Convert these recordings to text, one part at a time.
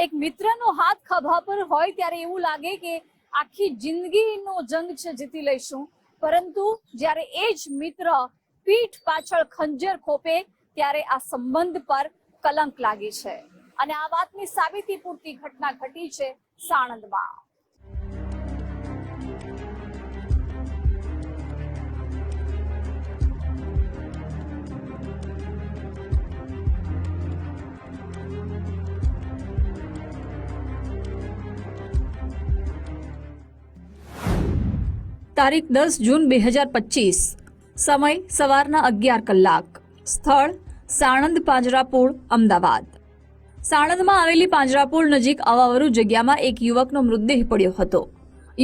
એક મિત્રનો હાથ ખભા પર હોય ત્યારે એવું લાગે કે આખી જિંદગીનો જંગ છે જીતી લઈશું, પરંતુ જ્યારે એ જ મિત્ર પીઠ પાછળ ખંજર ખોપે ત્યારે આ સંબંધ પર કલંક લાગે છે. અને આ વાતની સાબિતી પૂરતી ઘટના ઘટી છે સાણંદમાં. તારીખ 10 જૂન 2025, સમય સવારના 11 કલાક, સ્થળ સાણંદ પાંજરાપોળ, અમદાવાદ. સાણંદમાં આવેલી પાંજરાપોળ નજીક અવાવરુ જગ્યામાં એક યુવકનો મૃતદેહ પડ્યો હતો.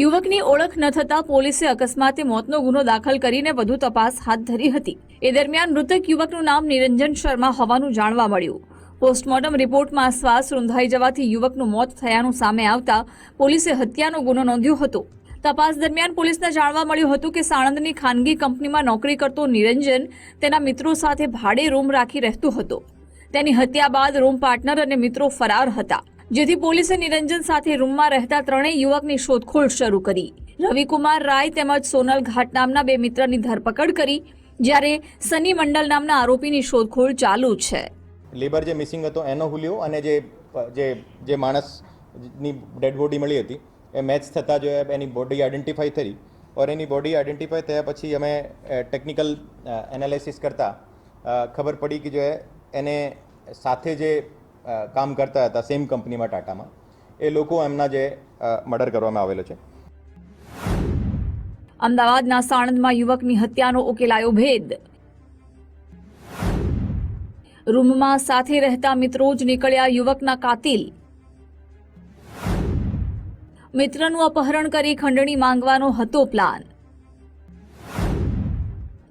યુવકની ઓળખ ન થતા પોલીસે અકસ્માતે મોતનો ગુનો દાખલ કરીને વધુ તપાસ હાથ ધરી હતી. એ દરમિયાન મૃતક યુવકનું નામ નિરંજન શર્મા હોવાનું જાણવા મળ્યું. પોસ્ટમોર્ટમ રિપોર્ટમાં શ્વાસ રૂંધાઈ જવાથી યુવકનું મોત થયાનું સામે આવતા પોલીસે હત્યાનો ગુનો નોંધ્યો હતો. તપાસ દરમિયાન પોલીસને જાણવા મળ્યું હતું કે સાણંદની ખાનગી કંપનીમાં નોકરી કરતો નિરંજન તેના મિત્રો સાથે ભાડે રૂમ રાખી રહેતો હતો. તેની હત્યા બાદ રૂમ પાર્ટનર અને મિત્રો ફરાર હતા, જેથી પોલીસે નિરંજન સાથે રૂમમાં રહેતા ત્રણેય યુવકની શોધખોળ શરૂ કરી. રવિકુમાર રાય તેમજ સોનલ ઘાટ નામના બે મિત્રની ધરપકડ કરી, જ્યારે સની મંડલ નામના આરોપીની શોધખોળ ચાલુ છે. લેબર જે મિસિંગ હતો એનો હુલિયો અને જે માણસની ડેડ બોડી મળી હતી એ મેચ થતાં જો એની બોડી આઈડેન્ટિફાઈ થઈ ઓર એની બોડી આઈડેન્ટિફાઈ થયા પછી અમે ટેકનિકલ એનાલિસિસ કરતાં ખબર પડી કે જો એને સાથે જે કામ કરતા હતા સેમ કંપનીમાં ટાટામાં એ લોકો એમના જે મર્ડર કરવામાં આવેલો છે. અમદાવાદના સાણંદમાં યુવકની હત્યાનો ઉકેલાયો ભેદ. રૂમમાં સાથે રહેતા મિત્રો જ નીકળ્યા યુવકના કાતિલ. મિત્રનું અપહરણ કરી ખંડણી માંગવાનો હતો પ્લાન.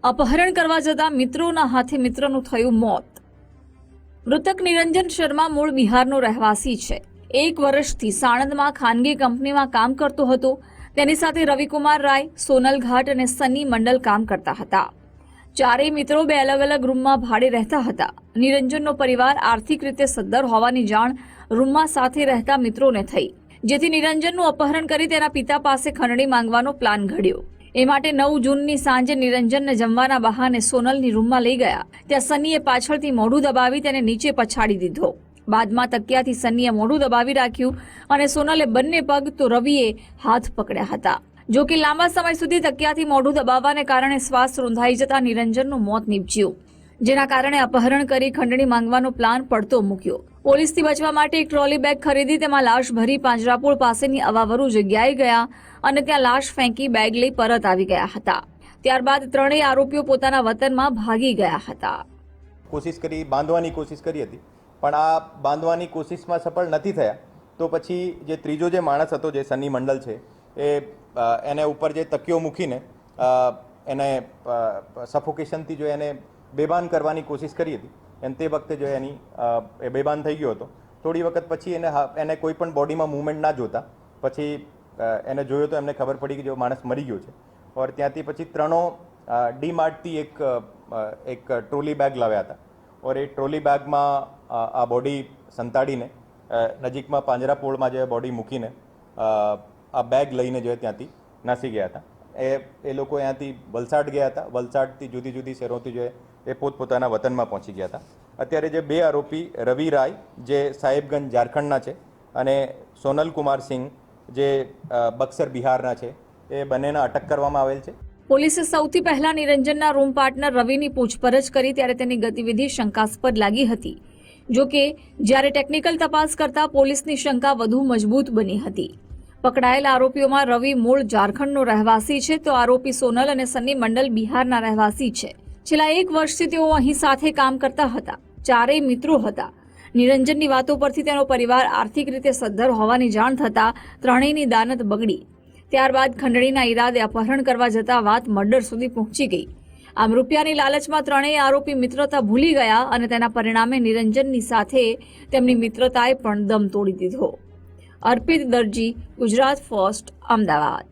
અપહરણ કરવા જતા મિત્રોના હાથે મિત્રનું થયું મોત. મૃતક નિરંજન શર્મા મૂળ બિહારનો રહેવાસી છે. 1 વર્ષથી સાણંદમાં ખાનગી કંપનીમાં કામ કરતો હતો. તેની સાથે રવિકુમાર રાય, સોનલ ઘાટ અને સની મંડલ કામ કરતા હતા. ચારેય મિત્રો 2 અલગ અલગ રૂમમાં ભાડે રહેતા હતા. નિરંજનનો પરિવાર આર્થિક રીતે સદ્ધર હોવાની જાણ રૂમમાં સાથે રહેતા મિત્રોને થઈ, જેથી નિરંજનનું અપહરણ કરી તેના પિતા પાસે ખંડણી માંગવાનો પ્લાન ઘડ્યો. એ માટે 9 જૂનની સાંજે નિરંજનને જમવાના બહાને સોનલની રૂમમાં લઈ ગયા. ત્યાં સનીએ પાછળથી મોઢું દબાવી તેને નીચે પછાડી દીધો. બાદમાં તકિયાથી સનીએ મોઢું દબાવી રાખ્યું અને સોનલે બંને પગ તો રવિએ હાથ પકડ્યા હતા. જો કે લાંબા સમય સુધી તકિયાથી મોઢું દબાવવાને કારણે શ્વાસ રૂંધાઈ જતા નિરંજનનું મોત નીપજ્યું, જેના કારણે અપહરણ કરી ખંડણી માંગવાનો પ્લાન પડતો મૂક્યો. પોલીસથી બચવા માટે એક ટ્રોલી બેગ ખરીદી તેમાં લાશ ભરી પાંજરાપોળ પાસેની અવાવરુ જગ્યાએ ગયા અને ત્યાં લાશ ફેંકી બેગ લઈ પરત આવી ગયા હતા. ત્યારબાદ ત્રણેય આરોપીઓ પોતાના વતનમાં ભાગી ગયા હતા. બાંધવાની કોશિશ કરી હતી, પણ આ બાંધવાની કોશિશમાં સફળ નથી થયા. તો પછી જે ત્રીજો જે માણસ હતો, જે સની મંડલ છે, એને ઉપર જે તકિયો મૂકીને એને સફોકેશનથી જો એને બેભાન કરવાની કોશિશ કરી હતી. અને તે વખતે જો એ બેભાન થઈ ગયો હતો. થોડી વખત પછી એને કોઈ પણ બોડીમાં મૂવમેન્ટ ના જોતા પછી એને જોયો તો એમને ખબર પડી કે જો માણસ મરી ગયો છે. ઓર ત્યાંથી પછી ત્રણો ડીમાર્ટથી એક ટ્રોલી બેગ લાવ્યા હતા. ઓર એ ટ્રોલી બેગમાં આ બોડી સંતાડીને નજીકમાં પાંજરાપોળમાં જે બોડી મૂકીને આ બેગ લઈને જો ત્યાંથી નાસી ગયા હતા. એ લોકો અહીંયાથી વલસાડ ગયા હતા. વલસાડથી જુદી જુદી શહેરોથી જો એ પોતપોતાના વતનમાં પહોંચી ગયા હતા. અત્યારે જે 2 આરોપી રવિ રાય, જે સાહેબગંજ ઝારખંડના છે, અને સોનલ કુમાર સિંહ, જે બક્સર બિહારના છે, એ બંનેના અટક કરવામાં આવેલ છે. પોલીસે સૌથી પહેલા નિરંજનના રૂમ પાર્ટનર રવિની પૂછપરછ કરી ત્યારે તેની ગતિવિધિ શંકાસ્પદ લાગી હતી. જો કે જ્યારે ટેકનિકલ તપાસ કરતા પોલીસની શંકા વધુ મજબૂત બની હતી. પકડાયેલા આરોપીઓમાં રવિ મૂળ ઝારખંડનો રહેવાસી છે, તો આરોપી સોનલ અને સની મંડલ બિહારના રહેવાસી છે. છેલ્લા 1 વર્ષથી તેઓ અહીં સાથે કામ કરતા હતા. ચારેય મિત્રો હતા. નિરંજનની વાતો પરથી તેનો પરિવાર આર્થિક રીતે સદ્ધર હોવાની જાણ થતાં ત્રણેયની દાનત બગડી. ત્યારબાદ ખંડણીના ઈરાદે અપહરણ કરવા જતા વાત મર્ડર સુધી પહોંચી ગઈ. આમ રૂપિયાની લાલચમાં ત્રણેય આરોપી મિત્રતા ભૂલી ગયા અને તેના પરિણામે નિરંજનની સાથે તેમની મિત્રતાએ પણ દમ તોડી દીધો. અર્પિત દરજી, ગુજરાત ફર્સ્ટ, અમદાવાદ.